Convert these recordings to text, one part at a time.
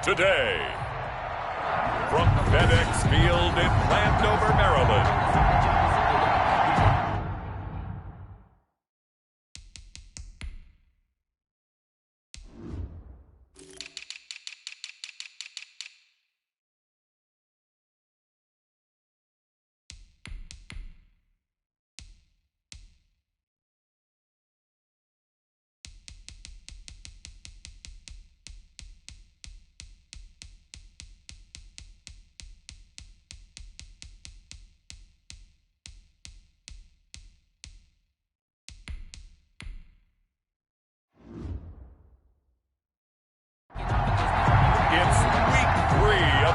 today. From FedEx Field in Landover, Maryland.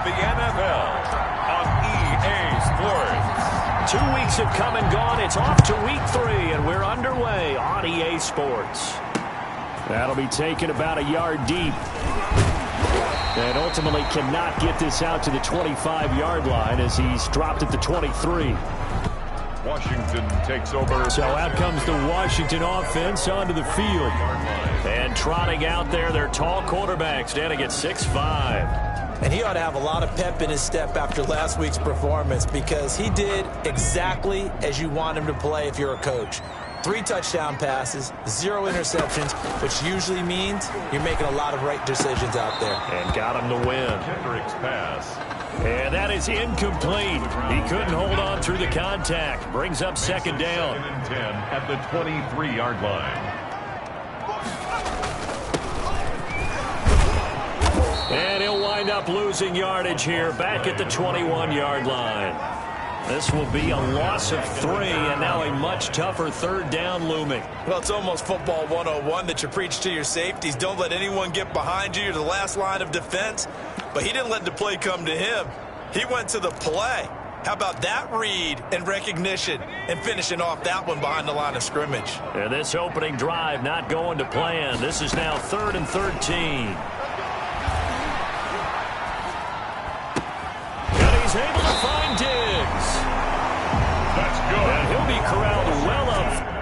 The NFL on EA Sports. 2 weeks have come and gone. It's off to week 3, and we're underway on EA Sports. That'll be taken about a yard deep. And ultimately cannot get this out to the 25-yard line as he's dropped at the 23. Washington takes over. So out comes the Washington offense onto the field. And trotting out there, their tall quarterback standing at 6'5". And he ought to have a lot of pep in his step after last week's performance because he did exactly as you want him to play if you're a coach. 3 touchdown passes, 0 interceptions, which usually means you're making a lot of right decisions out there. And got him to win. Kendrick's pass. And that is incomplete. He couldn't hold on through the contact. Brings up second down. 10 at the 23-yard line. And he'll wind up losing yardage here back at the 21-yard line. This will be a loss of 3, and now a much tougher third down looming. Well, it's almost football 101 that you preach to your safeties. Don't let anyone get behind you. You're the last line of defense. But he didn't let the play come to him. He went to the play. How about that read and recognition and finishing off that one behind the line of scrimmage? And this opening drive not going to plan. This is now 3rd and 13. He's able to find Diggs. That's good. And he'll be corralled well up.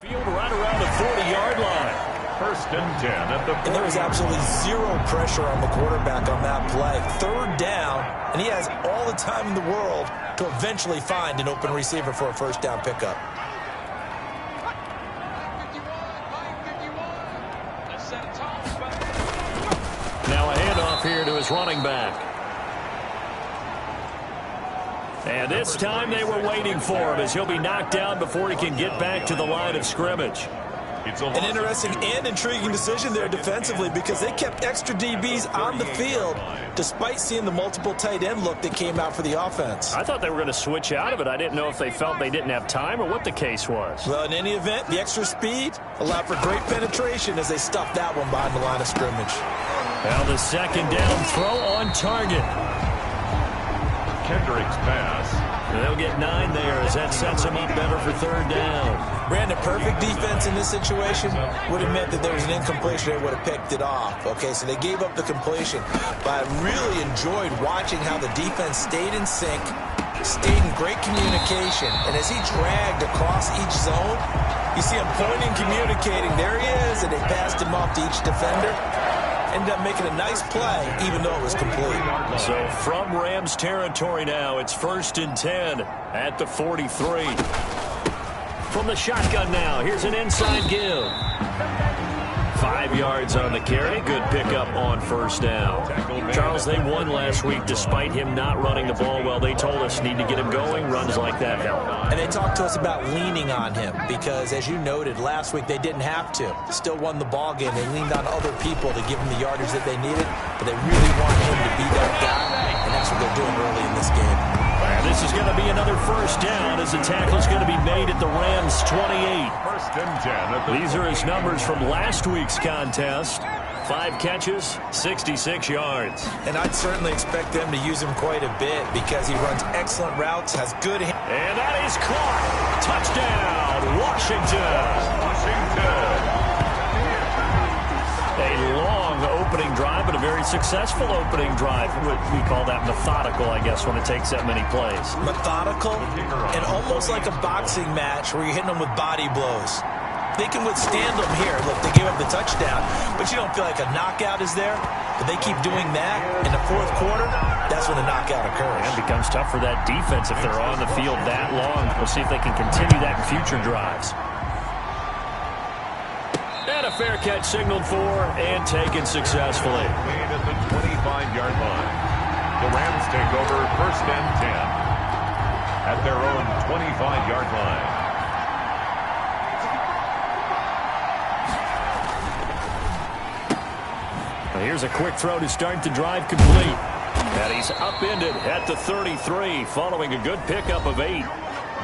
Field right around the 40-yard line. 1st and 10 at the 40. And there was absolutely 0 pressure on the quarterback on that play. 3rd down, and he has all the time in the world to eventually find an open receiver for a 1st down pickup. Now a handoff here to his running back. And this time they were waiting for him as he'll be knocked down before he can get back to the line of scrimmage. An interesting and intriguing decision there defensively because they kept extra DBs on the field despite seeing the multiple tight end look that came out for the offense. I thought they were going to switch out of it. I didn't know if they felt they didn't have time or what the case was. Well, in any event, the extra speed allowed for great penetration as they stuffed that one behind the line of scrimmage. Now the second down throw on target. Kendrick's pass. They'll get 9 there as that sets them up better for 3rd down. Brandon, perfect defense in this situation would have meant that there was an incompletion. They would have picked it off. Okay, so they gave up the completion. But I really enjoyed watching how the defense stayed in sync, stayed in great communication. And as he dragged across each zone, you see him pointing, communicating. There he is, and they passed him off to each defender. ended up making a nice play, even though it was complete. So from Rams territory now, it's 1st and 10 at the 43. From the shotgun now, here's an inside give. 5 yards on the carry. Good pickup on 1st down. Charles, they won last week despite him not running the ball well. They told us need to get him going. Runs like that help. And they talked to us about leaning on him because, as you noted, last week they didn't have to. Still won the ball game. They leaned on other people to give him the yardage that they needed, but they really want him to be that guy, and that's what they're doing early in this game. And this is going to be another 1st down as the tackle is going to be made at the Rams' 28. 1st and 10 at the These are his numbers from last week's contest. 5 catches, 66 yards. And I'd certainly expect them to use him quite a bit because he runs excellent routes, has good hands. And that is caught. Touchdown, Washington. A long opening drive, but a very successful opening drive. We call that methodical, I guess, when it takes that many plays. Methodical and almost like a boxing match where you're hitting them with body blows. They can withstand them here. Look, they gave up the touchdown, but you don't feel like a knockout is there. But they keep doing that in the 4th quarter, that's when the knockout occurs. And it becomes tough for that defense if they're on the field that long. We'll see if they can continue that in future drives. And a fair catch signaled for and taken successfully. Made at the 25-yard line. The Rams take over 1st and 10 at their own 25-yard line. Here's a quick throw to start the drive complete. And he's upended at the 33 following a good pickup of 8.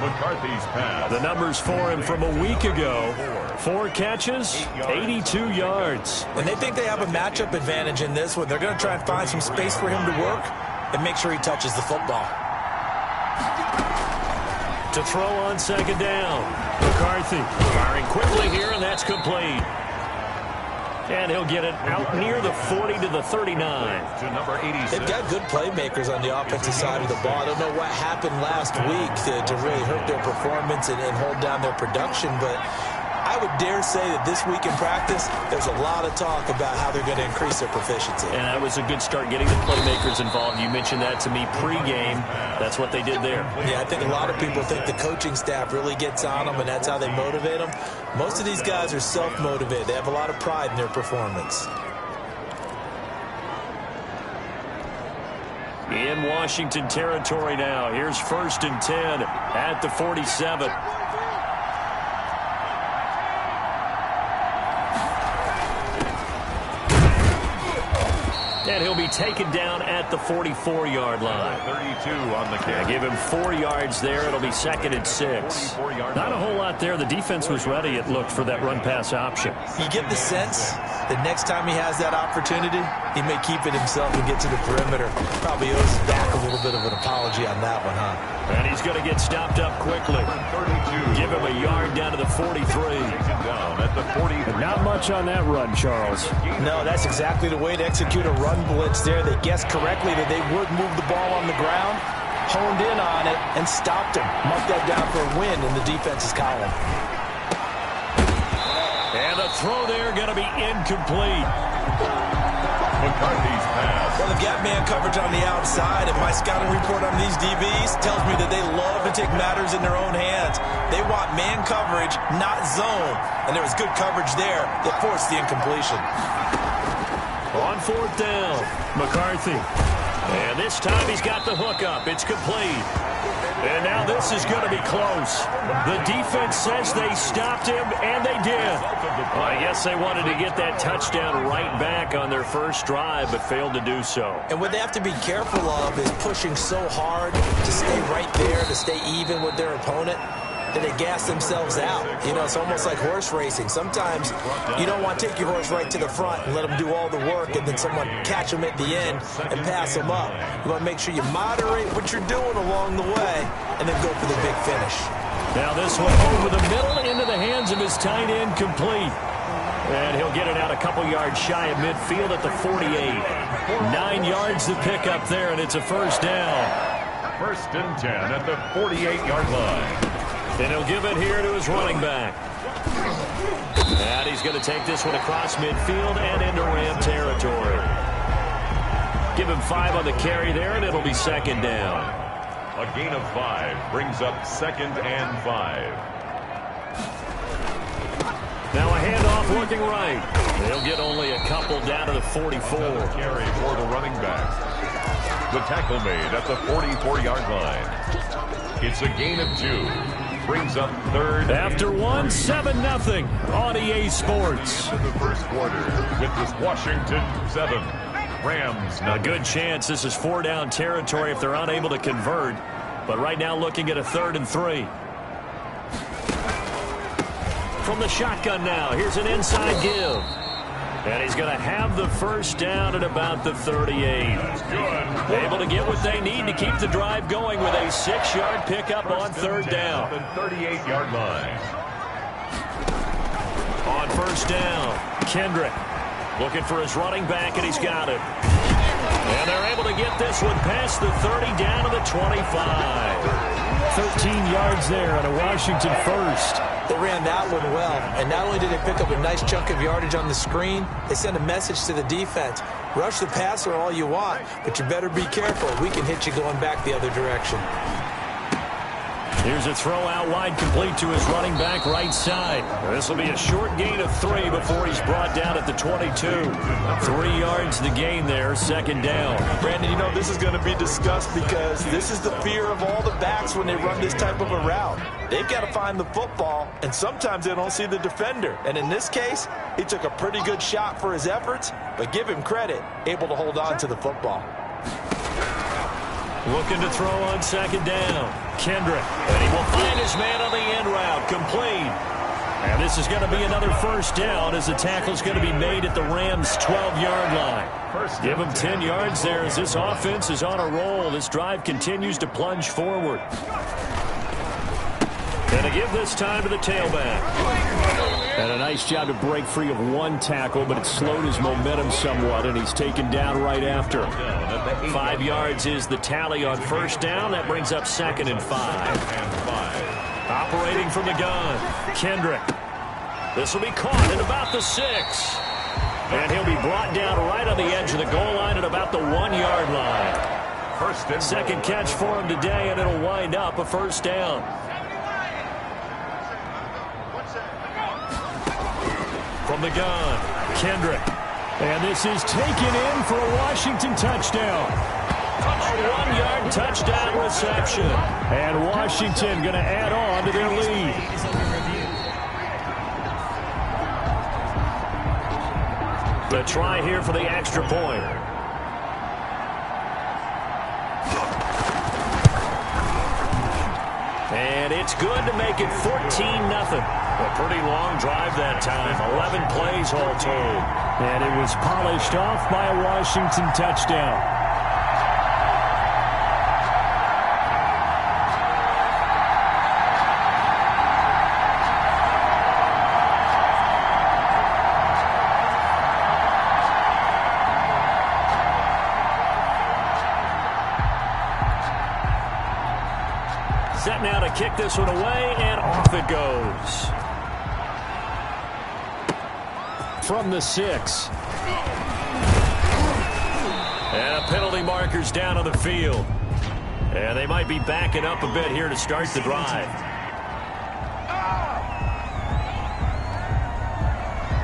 McCarthy's pass. The numbers for him from a week ago. 4 catches, 82 yards. And they think they have a matchup advantage in this one. They're going to try and find some space for him to work and make sure he touches the football. To throw on 2nd down. McCarthy firing quickly here, and that's complete. And he'll get it out near the 40 to the 39. To number 86. They've got good playmakers on the offensive side of the ball. I don't know what happened last week to really hurt their performance and hold down their production, but I would dare say that this week in practice, there's a lot of talk about how they're going to increase their proficiency. And that was a good start getting the playmakers involved. You mentioned that to me pregame. That's what they did there. Yeah, I think a lot of people think the coaching staff really gets on them, and that's how they motivate them. Most of these guys are self-motivated. They have a lot of pride in their performance. In Washington territory now. Here's 1st and 10 at the 47. And he'll be taken down at the 44-yard line. 32 on the carry. Give him 4 yards there. It'll be 2nd and 6. Not a whole lot there. The defense was ready, it looked, for that run-pass option. You get the sense that next time he has that opportunity, he may keep it himself and get to the perimeter. Probably owes his back a little bit of an apology on that one, huh? And he's going to get stopped up quickly. 32. Give him a yard down to the 43. Down at the 43. Not much on that run, Charles. No, that's exactly the way to execute a run blitz there. They guessed correctly that they would move the ball on the ground, honed in on it, and stopped him. Mark that down for a win in the defense's column. And the throw there going to be incomplete. McCarthy's pass. Well, they've got man coverage on the outside, and my scouting report on these DBs tells me that they love to take matters in their own hands. They want man coverage, not zone. And there was good coverage there that forced the incompletion. On 4th down, McCarthy. And this time he's got the hookup. It's complete. And now this is going to be close. The defense says they stopped him, and they did. Well, I guess they wanted to get that touchdown right back on their first drive, but failed to do so. And what they have to be careful of is pushing so hard to stay right there, to stay even with their opponent, that they gas themselves out. You know, it's almost like horse racing. Sometimes you don't want to take your horse right to the front and let them do all the work, and then someone catch them at the end and pass them up. You want to make sure you moderate what you're doing along the way and then go for the big finish. Now this one over the middle into the hands of his tight end, complete. And he'll get it out a couple yards shy of midfield at the 48. 9 yards to pick up there, and it's a 1st down. 1st and 10 at the 48-yard line. And he'll give it here to his running back. And he's going to take this one across midfield and into Ram territory. Give him 5 on the carry there, and it'll be second down. A gain of 5 brings up 2nd and 5. Now a handoff looking right. They'll get only a couple down to the 44. Carry for the running back. The tackle made at the 44-yard line. It's a gain of 2. Brings up 3rd. After 1, 7-0 on EA Sports. In the first quarter with this Washington 7. Rams. A good chance this is 4-down territory if they're unable to convert. But right now looking at a 3rd and 3. From the shotgun now, here's an inside give. And he's going to have the first down at about the 38. Able to get what they need to keep the drive going with a 6-yard pickup on 3rd down. The 38-yard line. On 1st down, Kendrick looking for his running back, and he's got it. And they're able to get this one past the 30 down to the 25. 13 yards there on a Washington first. They ran that one well, and not only did they pick up a nice chunk of yardage on the screen, they sent a message to the defense. Rush the passer all you want, but you better be careful. We can hit you going back the other direction. Here's a throw out wide, complete to his running back right side. This will be a short gain of 3 before he's brought down at the 22. 3 yards the gain there, 2nd down. Brandon, you know this is going to be discussed because this is the fear of all the backs when they run this type of a route. They've got to find the football, and sometimes they don't see the defender. And in this case, he took a pretty good shot for his efforts, but give him credit, able to hold on to the football. Looking to throw on 2nd down. Kendrick. And he will find his man on the end route. Complete. And this is going to be another 1st down as the tackle's going to be made at the Rams' 12-yard line. Give him 10 yards there as this offense is on a roll. This drive continues to plunge forward. And to give this time to the tailback. And a nice job to break free of 1 tackle, but it slowed his momentum somewhat, and he's taken down right after. 5 yards is the tally on 1st down. That brings up 2nd and 5. Operating from the gun, Kendrick. This will be caught at about the 6. And he'll be brought down right on the edge of the goal line at about the 1-yard line. Second catch for him today, and it'll wind up a 1st down. From the gun, Kendrick. And this is taken in for a Washington touchdown. A 1-yard touchdown reception. And Washington going to add on to their lead. The try here for the extra point. And it's good to make it 14-0. A pretty long drive that time. 11 plays all told. And it was polished off by a Washington touchdown. Set now to kick this one away, and off it goes. From the 6. And a penalty marker's down on the field. And they might be backing up a bit here to start the drive.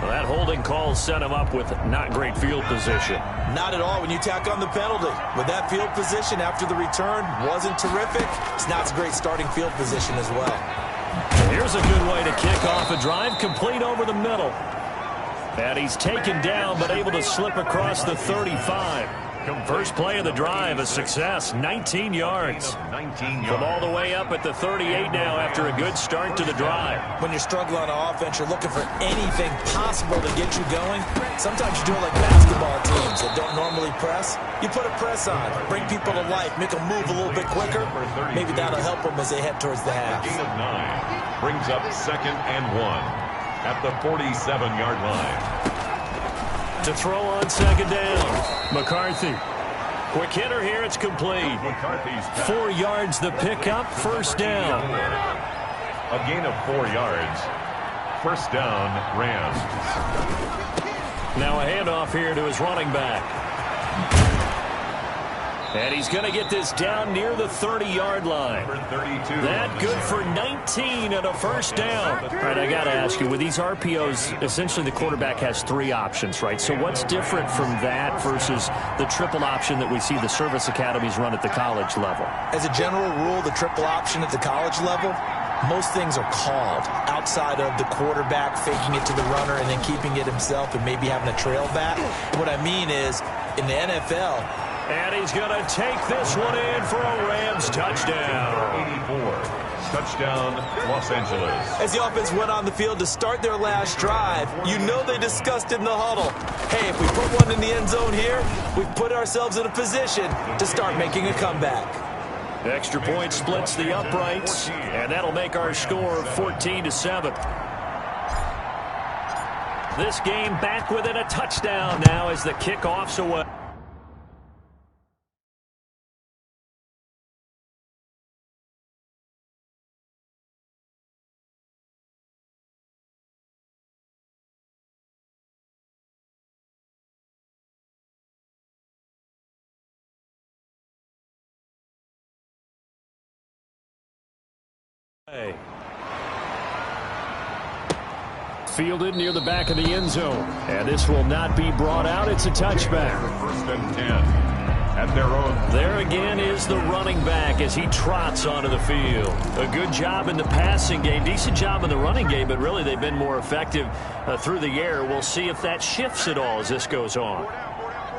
Well, that holding call set him up with not great field position. Not at all when you tack on the penalty. With that field position after the return wasn't terrific, it's not a great starting field position as well. Here's a good way to kick off a drive, complete over the middle. And he's taken down, but able to slip across the 35. First play of the drive, a success, 19 yards. From all the way up at the 38 now after a good start to the drive. When you're struggling on offense, you're looking for anything possible to get you going. Sometimes you do it like basketball teams that don't normally press. You put a press on, bring people to life, make them move a little bit quicker. Maybe that'll help them as they head towards the half. Gain of 9 brings up 2nd and 1. At the 47-yard line. To throw on 2nd down, McCarthy. Quick hitter here, it's complete. 4 yards the pickup, 1st down. A gain of 4 yards. First down, Rams. Now a handoff here to his running back. And he's going to get this down near the 30-yard line. That good for 19 and a first down. All right, I got to ask you, with these RPOs, essentially the quarterback has 3 options, right? So what's different from that versus the triple option that we see the service academies run at the college level? As a general rule, the triple option at the college level, most things are called outside of the quarterback faking it to the runner and then keeping it himself and maybe having a trail back. What I mean is, in the NFL, and he's going to take this one in for a Rams touchdown. 84. Touchdown, Los Angeles. As the offense went on the field to start their last drive, you know they discussed in the huddle, hey, if we put one in the end zone here, we've put ourselves in a position to start making a comeback. Extra point splits the uprights, and that'll make our score 14-7. This game back within a touchdown now as the kickoff's away. Fielded near the back of the end zone, and this will not be brought out. It's a touchback. First and 10 at their own. There again is the running back as he trots onto the field. A good job in the passing game, decent job in the running game, but really they've been more effective through the air. We'll see if that shifts at all as this goes on.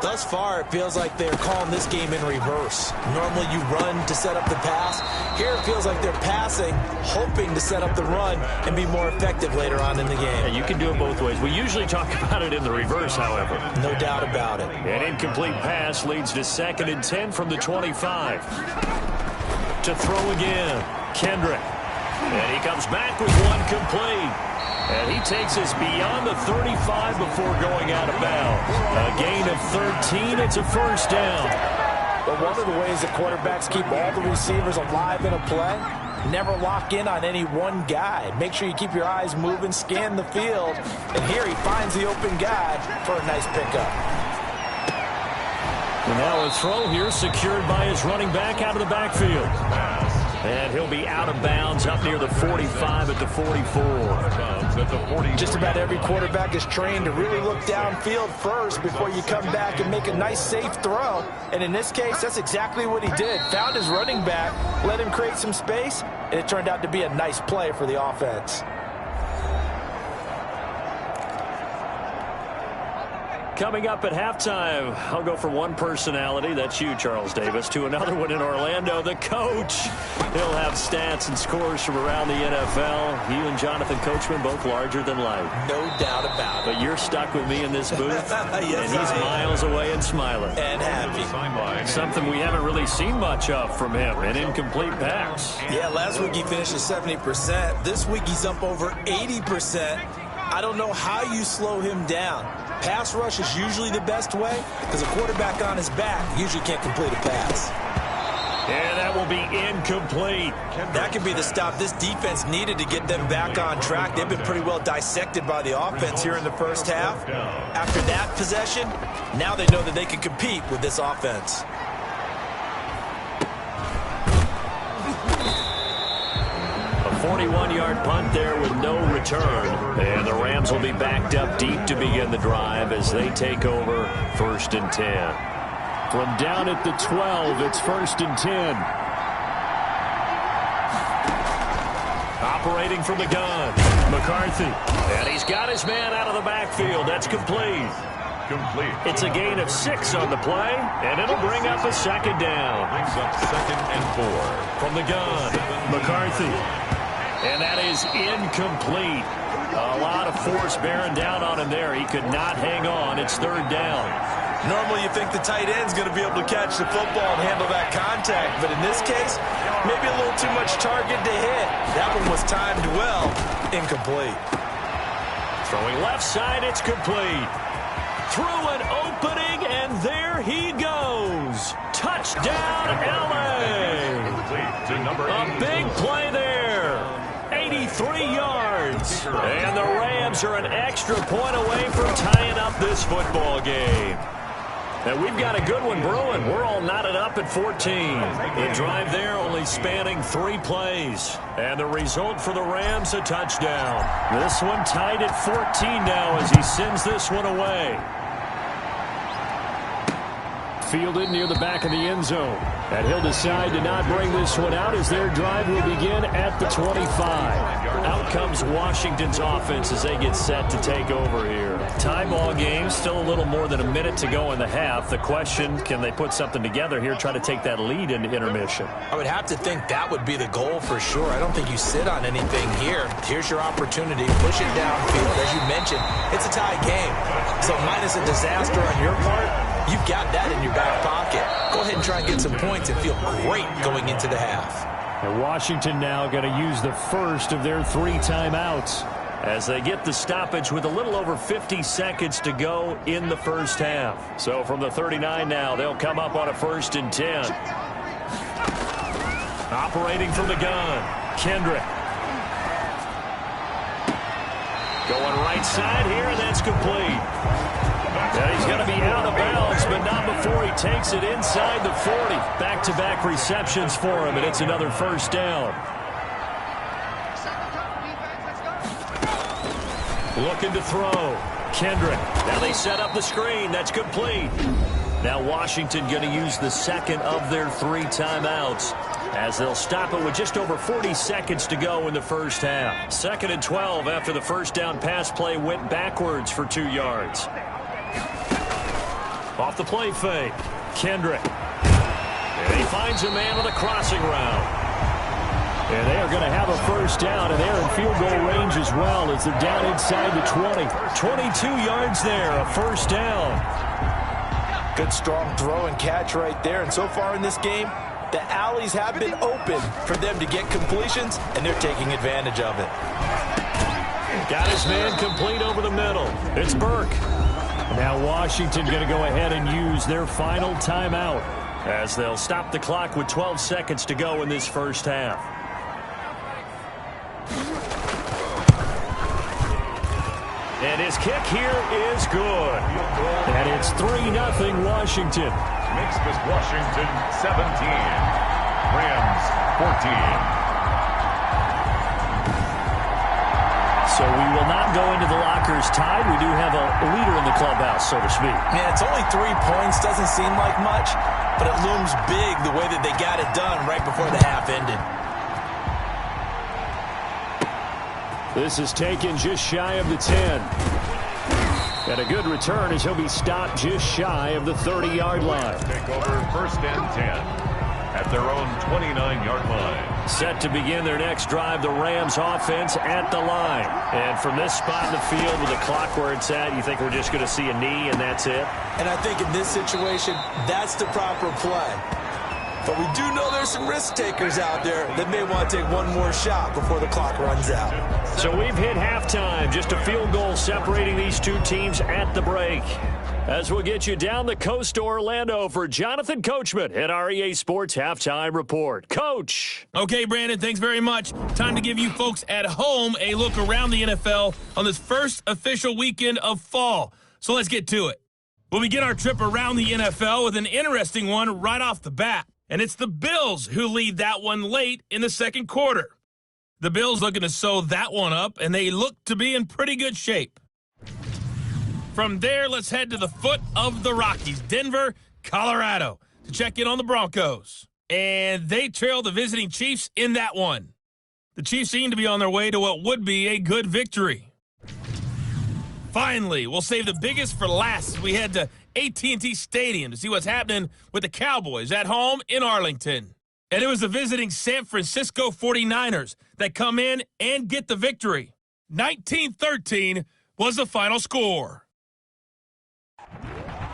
Thus far, it feels like they're calling this game in reverse. Normally you run to set up the pass. Here it feels like they're passing, hoping to set up the run and be more effective later on in the game. Yeah, you can do it both ways. We usually talk about it in the reverse, however. No doubt about it. An incomplete pass leads to 2nd and 10 from the 25. To throw again, Kendrick. And he comes back with one complete. And he takes us beyond the 35 before going out of bounds. A gain of 13. It's a first down. But one of the ways that quarterbacks keep all the receivers alive in a play, never lock in on any one guy. Make sure you keep your eyes moving, scan the field. And here he finds the open guy for a nice pickup. And now a throw here secured by his running back out of the backfield. And he'll be out of bounds up near the 45 at the 44. Just about every quarterback is trained to really look downfield first before you come back and make a nice, safe throw. And in this case, that's exactly what he did. Found his running back, let him create some space, and it turned out to be a nice play for the offense. Coming up at halftime, I'll go from one personality, that's you, Charles Davis, to another one in Orlando, the coach. He'll have stats and scores from around the NFL. You and Jonathan Coachman, both larger than life. No doubt about it. But you're stuck with me in this booth, Yes, and he's miles away and smiling. And happy. Something we haven't really seen much of from him, an incomplete pass. Yeah, last week he finished at 70%. This week he's up over 80%. I don't know how you slow him down. Pass rush is usually the best way because a quarterback on his back usually can't complete a pass. And that will be incomplete. That could be the stop this defense needed to get them back on track. They've been pretty well dissected by the offense here in the first half. After that possession, now they know that they can compete with this offense. A 41-yard punt there with no return. And the Rams will be backed up deep to begin the drive as they take over 1st and 10. From down at the 12, it's 1st and 10. Operating from the gun, McCarthy. And he's got his man out of the backfield. That's complete. It's a gain of 6 on the play, and it'll bring up a 2nd down. Brings up 2nd and 4. From the gun, McCarthy. And that is incomplete. A lot of force bearing down on him there. He could not hang on. It's 3rd down. Normally you think the tight end's going to be able to catch the football and handle that contact, but in this case, maybe a little too much target to hit. That one was timed well. Incomplete. Throwing left side, it's complete. Through an opening, and there he goes. Touchdown, L.A. A big play there. 83 yards. seconds. And the Rams are an extra point away from tying up this football game. And we've got a good one brewing. We're all knotted up at 14. The drive there only spanning 3 plays. And the result for the Rams, a touchdown. This one tied at 14 now as he sends this one away. Fielded near the back of the end zone. And he'll decide to not bring this one out as their drive will begin at the 25. Out comes Washington's offense as they get set to take over here. Tie ball game, still a little more than a minute to go in the half. The question, can they put something together here, try to take that lead into intermission? I would have to think that would be the goal for sure. I don't think you sit on anything here. Here's your opportunity. Push it downfield. As you mentioned, it's a tie game. So minus a disaster on your part, you've got that in your back pocket. Go ahead and try and get some points and feel great going into the half. And Washington now going to use the first of their 3 timeouts as they get the stoppage with a little over 50 seconds to go in the first half. So from the 39 now, they'll come up on a 1st and 10. Operating from the gun, Kendrick. Going right side here, and that's complete. And he's going to be out of bounds, but not before he takes it inside the 40. Back-to-back receptions for him, and it's another 1st down. Looking to throw. Kendrick. Now they set up the screen. That's complete. Now Washington going to use the second of their 3 timeouts as they'll stop it with just over 40 seconds to go in the first half. 2nd and 12 after the first down pass play went backwards for 2 yards. Off the play fake. Kendrick. And he finds a man on the crossing route. And they are going to have a first down, and they're in field goal range as well as they're down inside the 20. 22 yards there, a first down. Good strong throw and catch right there. And so far in this game, the alleys have been open for them to get completions, and they're taking advantage of it. Got his man complete over the middle. It's Burke. Now Washington going to go ahead and use their final timeout as they'll stop the clock with 12 seconds to go in this first half. And his kick here is good. And it's 3-0 Washington. Makes this Washington 17. Rams 14. So we will not go into the lockers tied. We do have a leader in the clubhouse, so to speak. Yeah, it's only 3 points. Doesn't seem like much, but it looms big the way that they got it done right before the half ended. This is taken just shy of the 10. And a good return as he'll be stopped just shy of the 30-yard line. Take over 1st and 10 at their own 29-yard line. Set to begin their next drive, the Rams offense at the line. And from this spot in the field with the clock where it's at, you think we're just going to see a knee and that's it? And I think in this situation, that's the proper play. But we do know there's some risk takers out there that may want to take one more shot before the clock runs out. So we've hit halftime, just a field goal separating these 2 teams at the break. As we'll get you down the coast to Orlando for Jonathan Coachman at REA Sports Halftime Report. Coach. Okay, Brandon, thanks very much. Time to give you folks at home a look around the NFL on this first official weekend of fall. So let's get to it. We'll begin our trip around the NFL with an interesting one right off the bat. And it's the Bills who lead that one late in the second quarter. The Bills looking to sew that one up, and they look to be in pretty good shape. From there, let's head to the foot of the Rockies, Denver, Colorado, to check in on the Broncos. And they trail the visiting Chiefs in that one. The Chiefs seem to be on their way to what would be a good victory. Finally, we'll save the biggest for last as we head to AT&T Stadium to see what's happening with the Cowboys at home in Arlington. And it was the visiting San Francisco 49ers that come in and get the victory. 19-13 was the final score.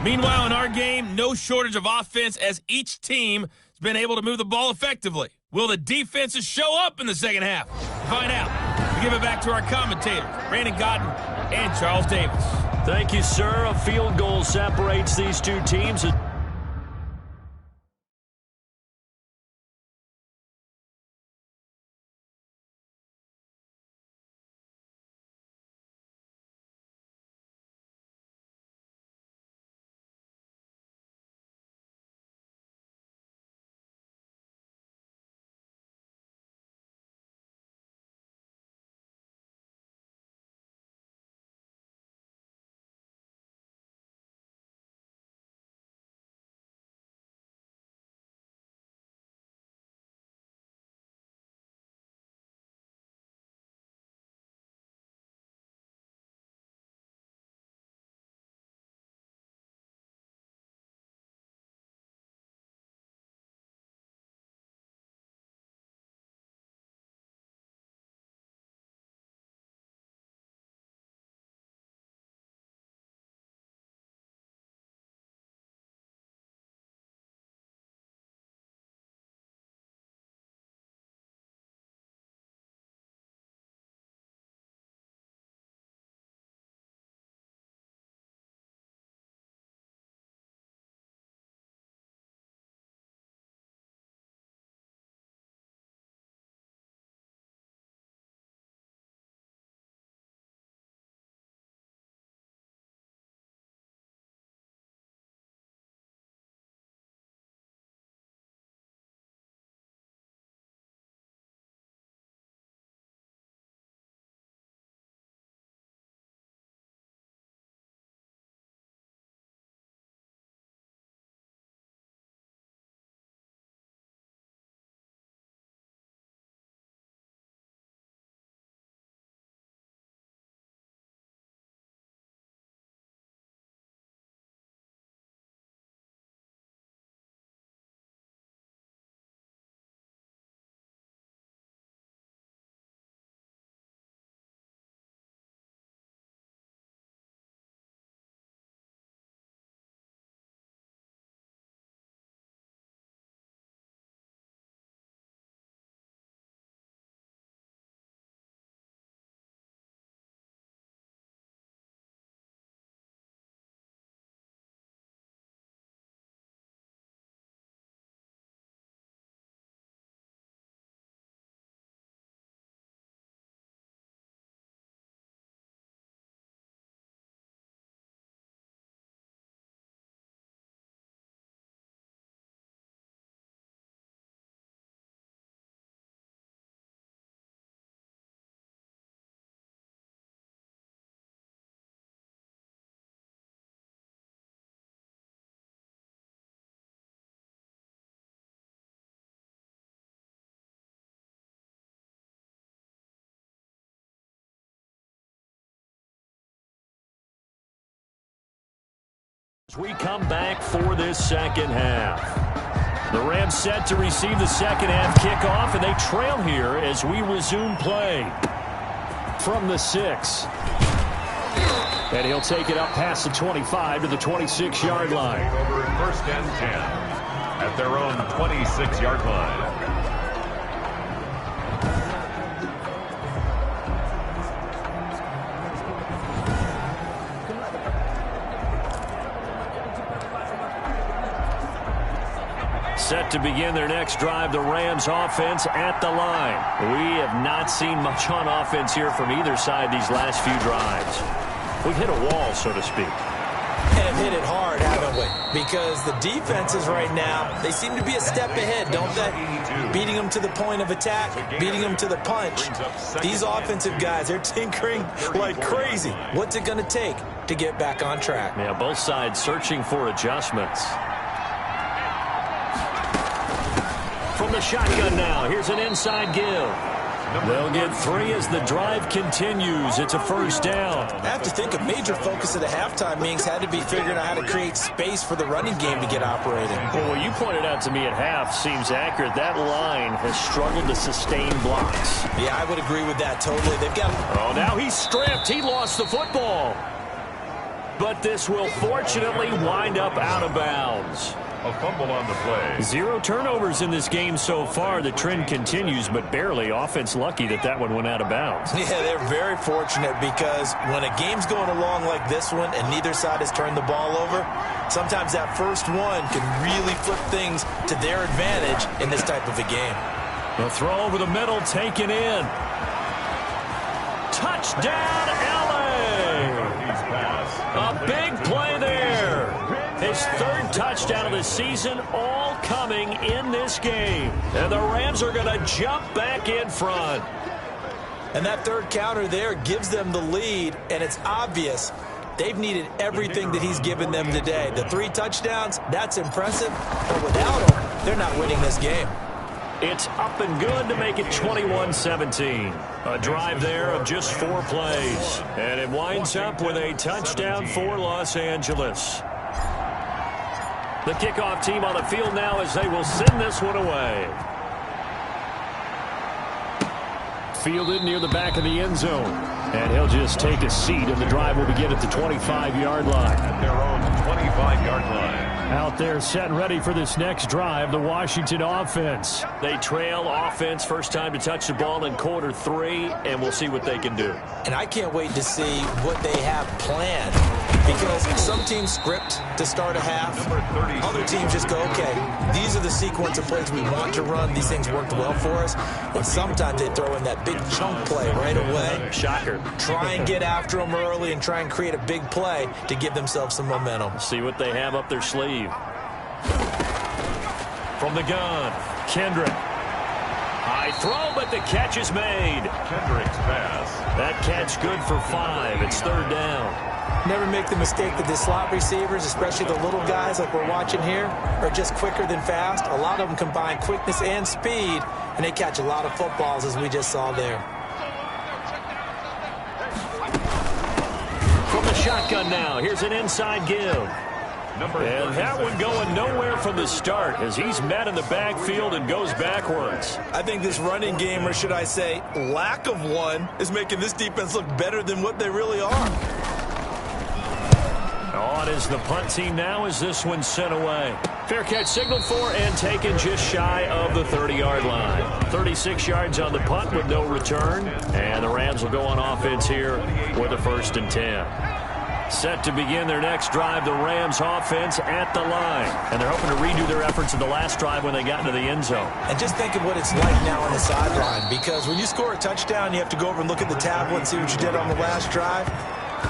Meanwhile, in our game, no shortage of offense as each team has been able to move the ball effectively. Will the defenses show up in the second half? Find out. We give it back to our commentators, Brandon Godden and Charles Davis. Thank you, sir. A field goal separates these 2 teams. As we come back for this second half. The Rams set to receive the second half kickoff, and they trail here as we resume play. From the 6. And he'll take it up past the 25 to the 26-yard line. Over first and 10 at their own 26-yard line. Set to begin their next drive, the Rams offense at the line. We have not seen much on offense here from either side these last few drives. We've hit a wall, so to speak. And hit it hard, haven't we? Because the defenses right now, they seem to be a step ahead, don't they? Beating them to the point of attack, beating them to the punch. These offensive guys, they're tinkering like crazy. What's it going to take to get back on track? Yeah, both sides searching for adjustments. From the shotgun now, here's an inside give. They'll get 3 as the drive continues. It's a first down. I have to think a major focus of the halftime meetings had to be figuring out how to create space for the running game to get operating. Well, what you pointed out to me at half seems accurate. That line has struggled to sustain blocks. Yeah, I would agree with that totally. They've got... Oh, now he's stripped. He lost the football. But this will fortunately wind up out of bounds. A fumble on the play. 0 turnovers in this game so far. The trend continues, but barely. Offense lucky that one went out of bounds. Yeah, they're very fortunate because when a game's going along like this one and neither side has turned the ball over, sometimes that first one can really flip things to their advantage in this type of a game. The throw over the middle taken in. Touchdown, LA! A big play there. His 3rd touchdown of the season, all coming in this game. And the Rams are going to jump back in front. And that 3rd counter there gives them the lead, and it's obvious they've needed everything that he's given them today. The 3 touchdowns, that's impressive, but without him, they're not winning this game. It's up and good to make it 21-17. A drive there of just 4 plays. And it winds up with a touchdown for Los Angeles. The kickoff team on the field now as they will send this one away. Fielded near the back of the end zone. And he'll just take a seat, and the drive will begin at the 25-yard line. At their own 25-yard line. Out there set and ready for this next drive, the Washington offense. They trail offense, first time to touch the ball in quarter 3, and we'll see what they can do. And I can't wait to see what they have planned, because some teams script to start a half. Other teams just go, okay, these are the sequence of plays we want to run. These things worked well for us. And sometimes they throw in that big chunk play right away. Shocker. Try and get after them early and try and create a big play to give themselves some momentum. See what they have up their sleeve. From the gun, Kendrick. High throw, but the catch is made. Kendrick's pass. That catch good for 5. It's 3rd down. Never make the mistake that the slot receivers, especially the little guys like we're watching here, are just quicker than fast. A lot of them combine quickness and speed, and they catch a lot of footballs, as we just saw there. From the shotgun now, here's an inside give. And that one going nowhere from the start as he's met in the backfield and goes backwards. I think this running game, or should I say lack of one, is making this defense look better than what they really are. On is the punt team now as this one's sent away. Fair catch signaled for and taken just shy of the 30-yard line. 36 yards on the punt with no return. And the Rams will go on offense here with a 1st and 10. Set to begin their next drive, the Rams offense at the line. And they're hoping to redo their efforts in the last drive when they got into the end zone. And just think of what it's like now on the sideline, because when you score a touchdown, you have to go over and look at the tablet and see what you did on the last drive.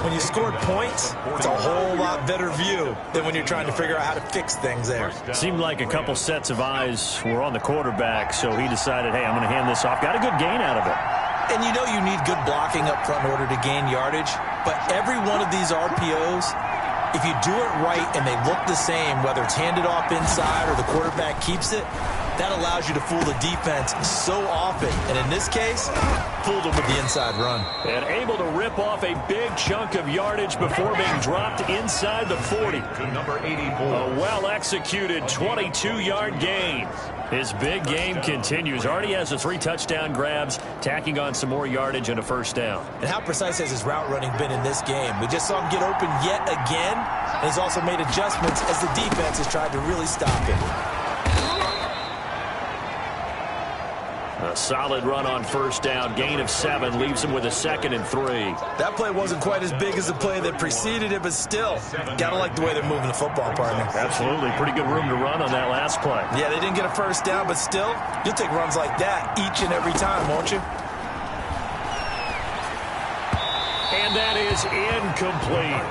When you scored points, it's a whole lot better view than when you're trying to figure out how to fix things there. Seemed like a couple sets of eyes were on the quarterback, so he decided, hey, I'm going to hand this off. Got a good gain out of it. And you know you need good blocking up front in order to gain yardage, but every one of these RPOs, if you do it right and they look the same, whether it's handed off inside or the quarterback keeps it, That allows you to fool the defense so often. And in this case, fooled them with the inside run. And able to rip off a big chunk of yardage before being dropped inside the 40. To number 84. A well-executed 22-yard gain. His big game continues. Already has the 3 touchdown grabs, tacking on some more yardage and a first down. And how precise has his route running been in this game? We just saw him get open yet again. And he's also made adjustments as the defense has tried to really stop him. A solid run on first down. Gain of 7 leaves him with a 2nd and 3. That play wasn't quite as big as the play that preceded it, but still, gotta like the way they're moving the football, partner. Absolutely. Pretty good room to run on that last play. Yeah, they didn't get a first down, but still, you'll take runs like that each and every time, won't you? And that is incomplete.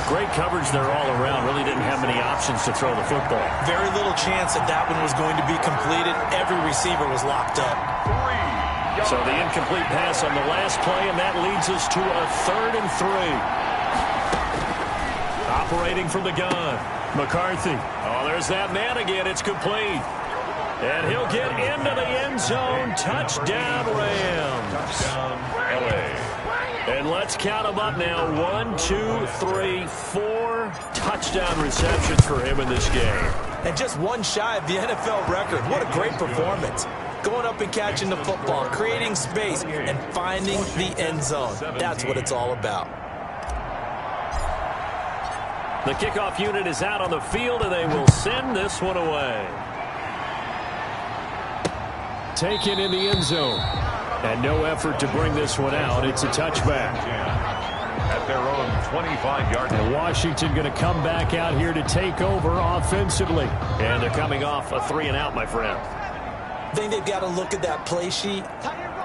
Great coverage there all around. Really didn't have many options to throw the football. Very little chance that one was going to be completed. Every receiver was locked up. So the incomplete pass on the last play, and that leads us to a 3rd and 3. Operating from the gun, McCarthy. Oh, there's that man again. It's complete. And he'll get into the end zone. Touchdown, Rams. Touchdown, L.A. And let's count them up now. 1, 2, 3, 4 touchdown receptions for him in this game. And just one shy of the NFL record. What a great performance. Going up and catching the football, creating space, and finding the end zone. That's what it's all about. The kickoff unit is out on the field, and they will send this one away. Taken in the end zone. And no effort to bring this one out. It's a touchback. At their own 25-yard line. And Washington going to come back out here to take over offensively. And they're coming off a 3-and-out, my friend. I think they've got to look at that play sheet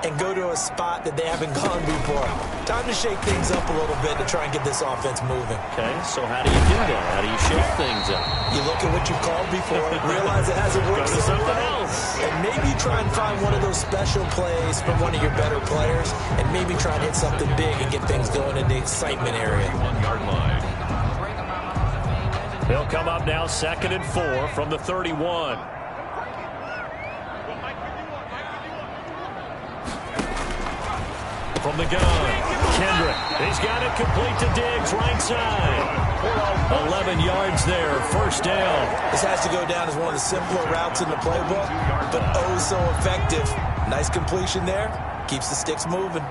and go to a spot that they haven't gone before. Time to shake things up a little bit to try and get this offense moving. Okay, so how do you do that? How do you shake things up? You look at what you've called before, realize it hasn't worked Go to so something well, else. and maybe try and find one of those special plays from one of your better players, and maybe try and hit something big and get things going in the excitement area. 1-yard line. They'll come up now 2nd and 4 from the 31. From the gun, Kendrick. He's got it complete to Diggs, right side. 11 yards there, first down. This has to go down as one of the simpler routes in the playbook, but oh so effective. Nice completion there. Keeps the sticks moving.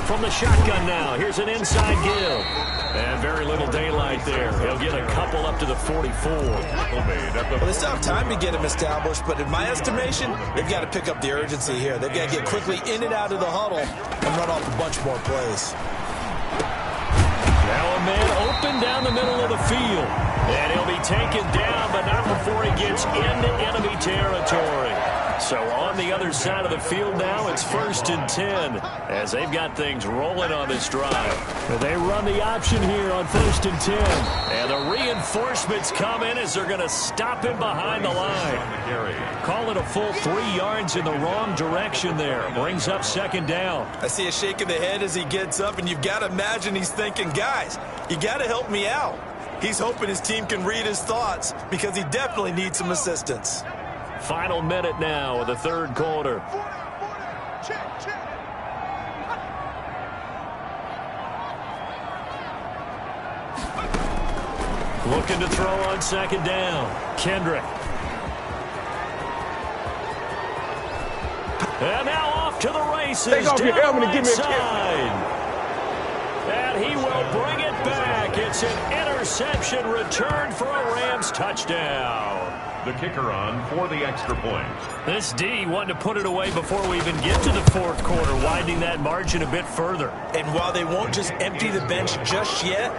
From the shotgun now, here's an inside give. And very little daylight there. He'll get a couple up to the 44. Well, they still have time to get him established, but in my estimation, they've got to pick up the urgency here. They've got to get quickly in and out of the huddle and run off a bunch more plays. Now a man open down the middle of the field. And he'll be taken down, but not before he gets into enemy territory. So on the other side of the field now, it's 1st and 10 as they've got things rolling on this drive. They run the option here on 1st and 10. And the reinforcements come in as they're going to stop him behind the line. Call it a full 3 yards in the wrong direction there. Brings up 2nd down. I see a shake of the head as he gets up, and you've got to imagine he's thinking, guys, you got to help me out. He's hoping his team can read his thoughts because he definitely needs some assistance. Final minute now of the 3rd quarter. Looking to throw on 2nd down. Kendrick. And now off to the races. Take off your helmet and give me a kiss. And he will bring it back. It's an interception return for a Rams touchdown. The kicker on for the extra point. This D wanting to put it away before we even get to the 4th quarter, widening that margin a bit further. And while they won't just empty the bench just yet,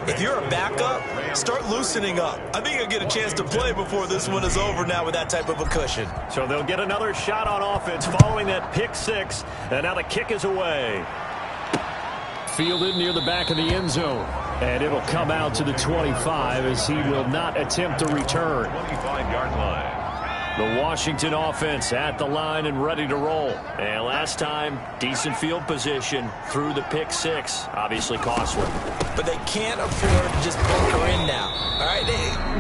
if you're a backup, start loosening up. I think you'll get a chance to play before this one is over now with that type of a cushion. So they'll get another shot on offense following that pick 6, and now the kick is away. Fielded near the back of the end zone. And it'll come out to the 25 as he will not attempt to return. 25-yard line. The Washington offense at the line and ready to roll. And last time, decent field position through the pick six. Obviously costly. But they can't afford to just bunker in now. All right,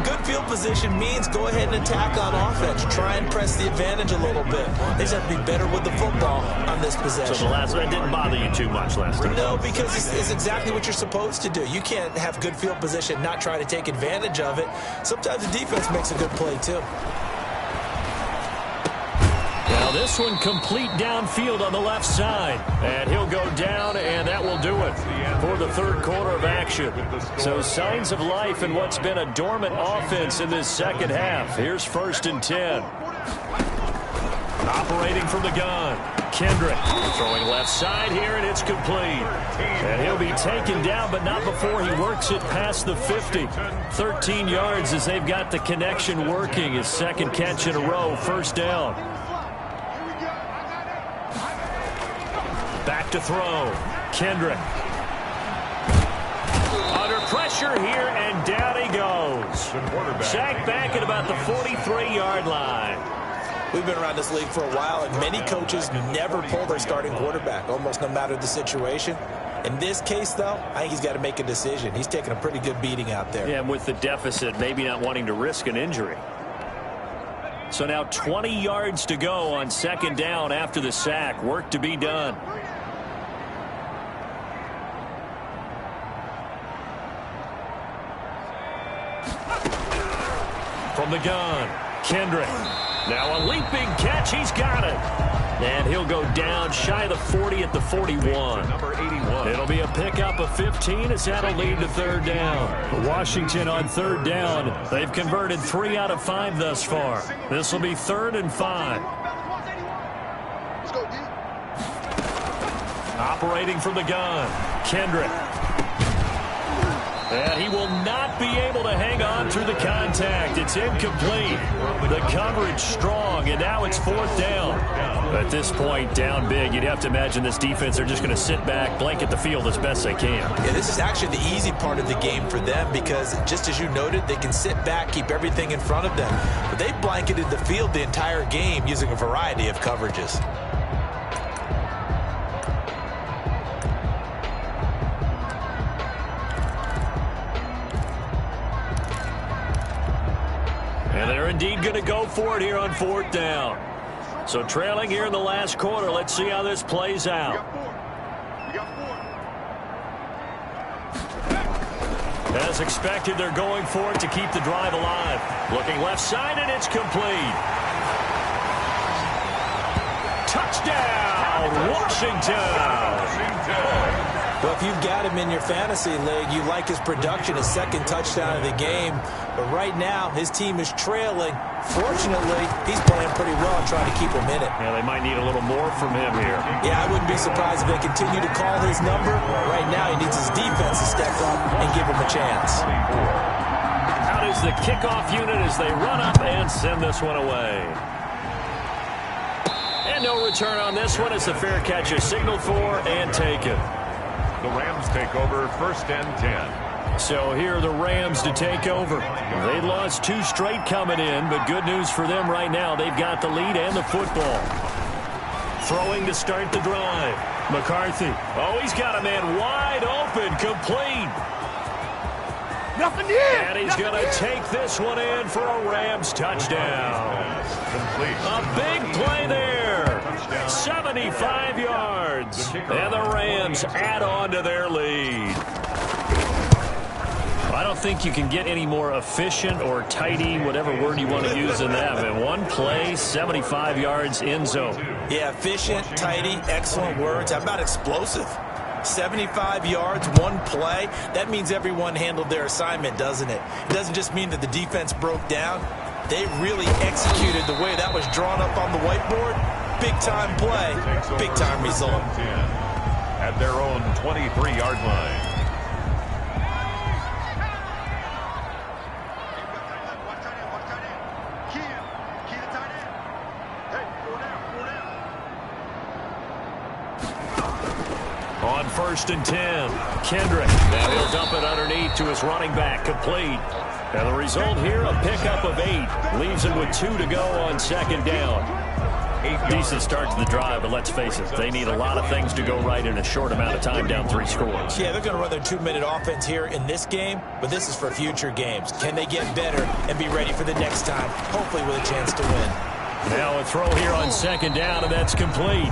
good field position means go ahead and attack on offense. Try and press the advantage a little bit. They just have to be better with the football on this possession. So the last one didn't bother you too much last time? No, because it's exactly what you're supposed to do. You can't have good field position, not try to take advantage of it. Sometimes the defense makes a good play, too. Now this one complete downfield on the left side. And he'll go down, and that will do it for the third quarter of action. So signs of life in what's been a dormant offense in this second half. Here's 1st and 10. Operating from the gun. Kendrick throwing left side here, and it's complete. And he'll be taken down, but not before he works it past the 50. 13 yards as they've got the connection working. His second catch in a row, 1st down. Back to throw. Kendrick. Under pressure here, and down he goes. Sacked back at about the 43-yard line. We've been around this league for a while, and many coaches never pull their starting quarterback, almost no matter the situation. In this case, though, I think he's got to make a decision. He's taking a pretty good beating out there. Yeah, and with the deficit, maybe not wanting to risk an injury. So now 20 yards to go on 2nd down after the sack. Work to be done. From the gun, Kendrick. Now a leaping catch. He's got it. And he'll go down shy of the 40 at the 41. Number 81. It'll be a pickup of 15 as that'll lead to 3rd down. Washington on 3rd down. They've converted 3 out of 5 thus far. This will be 3rd and 5. Operating from the gun, Kendrick. And he will not be able to hang on through the contact. It's incomplete. The coverage strong, and now it's 4th down. At this point, down big, you'd have to imagine this defense, they're just going to sit back, blanket the field as best they can. Yeah, this is actually the easy part of the game for them because, just as you noted, they can sit back, keep everything in front of them. But they blanketed the field the entire game using a variety of coverages. And they're indeed going to go for it here on 4th down. So trailing here in the last quarter. Let's see how this plays out. As expected, they're going for it to keep the drive alive. Looking left side, and it's complete. Touchdown, Washington. Well, if you've got him in your fantasy league, you like his production, his 2nd touchdown of the game. But right now, his team is trailing. Fortunately, he's playing pretty well and trying to keep him in it. Yeah, they might need a little more from him here. Yeah, I wouldn't be surprised if they continue to call his number. Right now, he needs his defense to step up and give him a chance. Out is the kickoff unit as they run up and send this one away. And no return on this one as the fair catch is signaled for and taken. The Rams take over 1st and 10. So here are the Rams to take over. They lost 2 straight coming in, but good news for them right now. They've got the lead and the football. Throwing to start the drive. McCarthy. Oh, he's got a man wide open, complete. Nothing here. And he's going to take this one in for a Rams touchdown. Complete. A big play there. 75 yards. And the Rams add on to their lead. I don't think you can get any more efficient or tidy, whatever word you want to use in that. I mean, one play, 75 yards, end zone. Yeah, efficient, tidy, excellent words. How about explosive? 75 yards, one play. That means everyone handled their assignment, doesn't it? It doesn't just mean that the defense broke down. They really executed the way that was drawn up on the whiteboard. Big-time play, big-time result. At their own 23-yard line. On 1st and 10, Kendrick. Now he'll dump it underneath to his running back, complete. And the result here, a pickup of 8. Leaves him with 2 to go on second down. Decent start to the drive, but let's face it, they need a lot of things to go right in a short amount of time, down 3 scores. Yeah, they're going to run their 2-minute offense here in this game, but this is for future games. Can they get better and be ready for the next time, hopefully with a chance to win? Now a throw here on second down, and that's complete.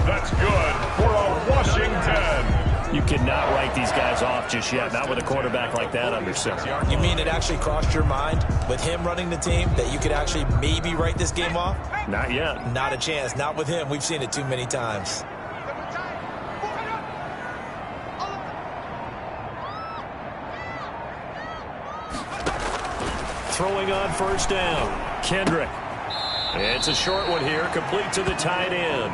That's good for a Washington. You cannot write these guys off just yet, not with a quarterback like that under center. You mean it actually crossed your mind with him running the team that you could actually maybe write this game off? Not yet. Not a chance. Not with him. We've seen it too many times. Throwing on first down, Kendrick. It's a short one here, complete to the tight end.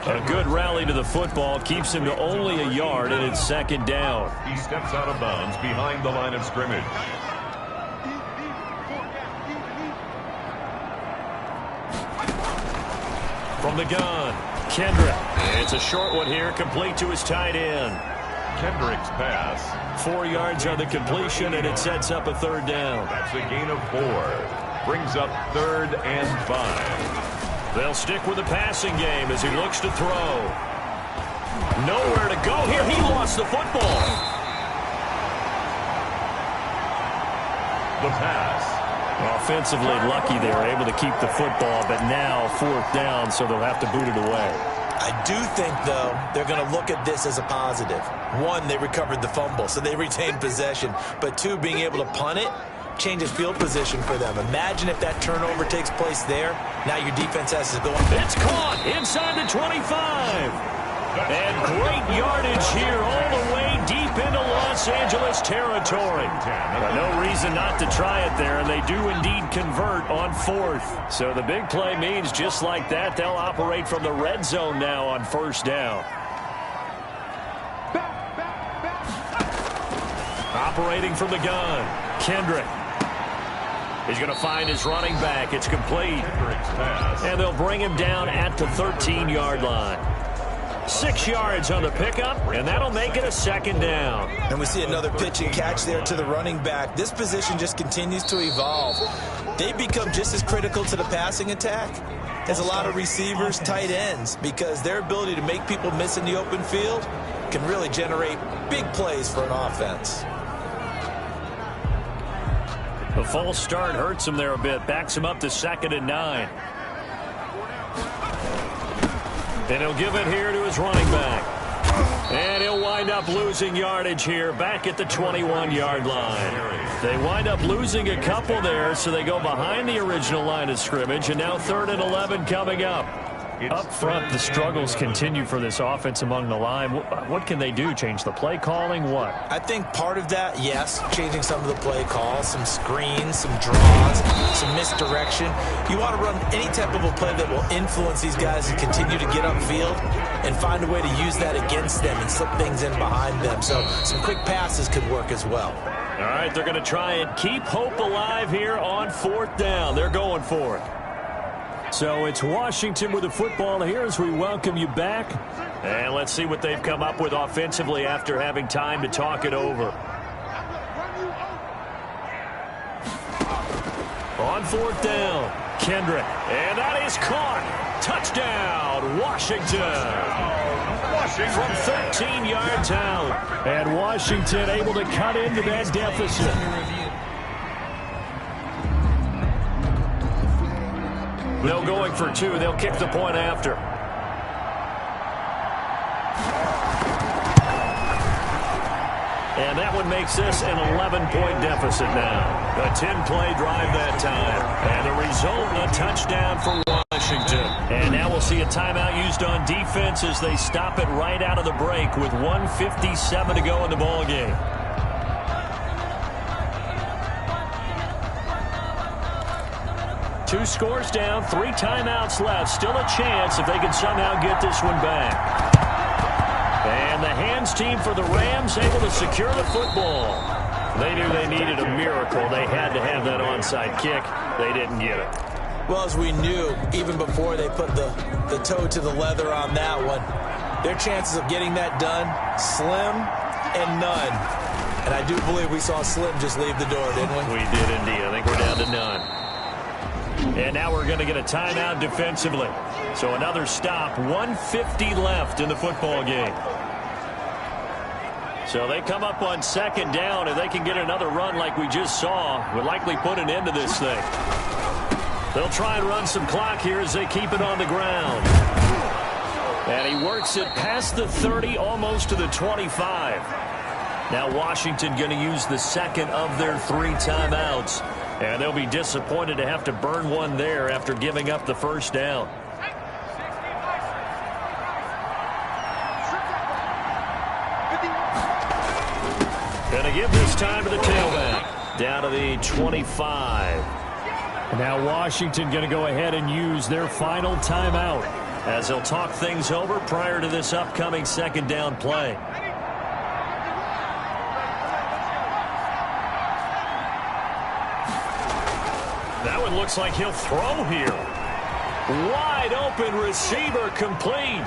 A good rally to the football keeps him to only a yard, and it's second down. He steps out of bounds behind the line of scrimmage. From the gun, Kendrick. It's a short one here, complete to his tight end. Kendrick's pass. 4 yards on the completion, and it sets up a third down. That's a gain of 4. Brings up 3rd and 5. They'll stick with the passing game as he looks to throw. Nowhere to go here. He lost the football. The pass. Offensively lucky they were able to keep the football, but now 4th down, so they'll have to boot it away. I do think, though, they're going to look at this as a positive. 1, they recovered the fumble, so they retained possession. But 2, being able to punt it changes field position for them. Imagine if that turnover takes place there. Now your defense has to go. It's caught inside the 25. And great yardage here all the way deep into Los Angeles territory. But no reason not to try it there, and they do indeed convert on 4th. So the big play means just like that, they'll operate from the red zone now on first down. Operating from the gun, Kendrick. He's going to find his running back. It's complete. And they'll bring him down at the 13-yard line. 6 yards on the pickup, and that'll make it a second down. And we see another pitch and catch there to the running back. This position just continues to evolve. They become just as critical to the passing attack as a lot of receivers, tight ends, because their ability to make people miss in the open field can really generate big plays for an offense. The false start hurts him there a bit. Backs him up to 2nd and 9. And he'll give it here to his running back. And he'll wind up losing yardage here back at the 21-yard line. They wind up losing a couple there, so they go behind the original line of scrimmage. And now 3rd and 11 coming up. Up front, the struggles continue for this offense among the line. What can they do? Change the play calling? What? I think part of that, yes, changing some of the play calls, some screens, some draws, some misdirection. You want to run any type of a play that will influence these guys and continue to get upfield and find a way to use that against them and slip things in behind them. So some quick passes could work as well. All right, they're going to try and keep hope alive here on 4th down. They're going for it. So it's Washington with the football here as we welcome you back. And let's see what they've come up with offensively after having time to talk it over. On 4th down, Kendrick. And that is caught. Touchdown, Washington. From 13 yards out. And Washington able to cut into that deficit. They'll going for 2. They'll kick the point after. And that one makes this an 11-point deficit now. A 10-play drive that time. And the result, a touchdown for Washington. And now we'll see a timeout used on defense as they stop it right out of the break with 1:57 to go in the ballgame. Two scores down, 3 timeouts left. Still a chance if they can somehow get this one back. And the hands team for the Rams able to secure the football. They knew they needed a miracle. They had to have that onside kick. They didn't get it. Well, as we knew, even before they put the toe to the leather on that one, their chances of getting that done, slim and none. And I do believe we saw Slim just leave the door, didn't we? We did indeed. I think we're down to none. And now we're going to get a timeout defensively. So another stop, 1:50 left in the football game. So they come up on second down, and they can get another run like we just saw. Would likely put an end to this thing. They'll try and run some clock here as they keep it on the ground. And he works it past the 30, almost to the 25. Now Washington going to use the second of their 3 timeouts. And they'll be disappointed to have to burn one there after giving up the first down. Going to give this time to the tailback. Down to the 25. Now Washington going to go ahead and use their final timeout as they'll talk things over prior to this upcoming second down play. That one looks like he'll throw here. Wide open receiver complete.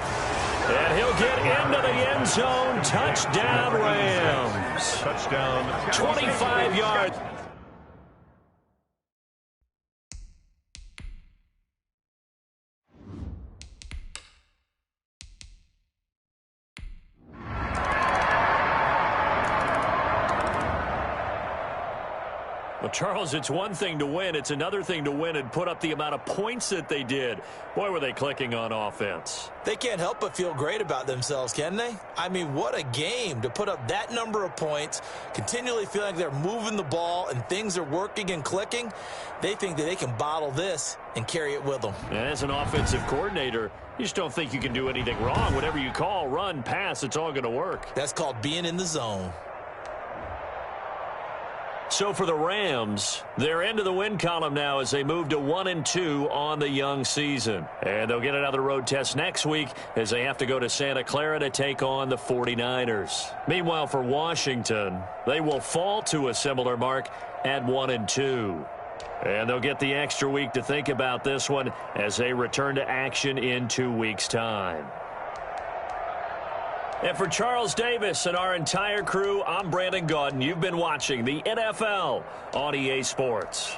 And he'll get into the end zone. Touchdown, Rams. Touchdown. 25 yards. Well, Charles, it's one thing to win. It's another thing to win and put up the amount of points that they did. Boy, were they clicking on offense. They can't help but feel great about themselves, can they? I mean, what a game to put up that number of points, continually feel like they're moving the ball and things are working and clicking. They think that they can bottle this and carry it with them. And as an offensive coordinator, you just don't think you can do anything wrong. Whatever you call, run, pass, it's all going to work. That's called being in the zone. So for the Rams, they're into the win column now as they move to 1-2 on the young season. And they'll get another road test next week as they have to go to Santa Clara to take on the 49ers. Meanwhile, for Washington, they will fall to a similar mark at 1-2. And they'll get the extra week to think about this one as they return to action in 2 weeks' time. And for Charles Davis and our entire crew, I'm Brandon Gaudin. You've been watching the NFL on EA Sports.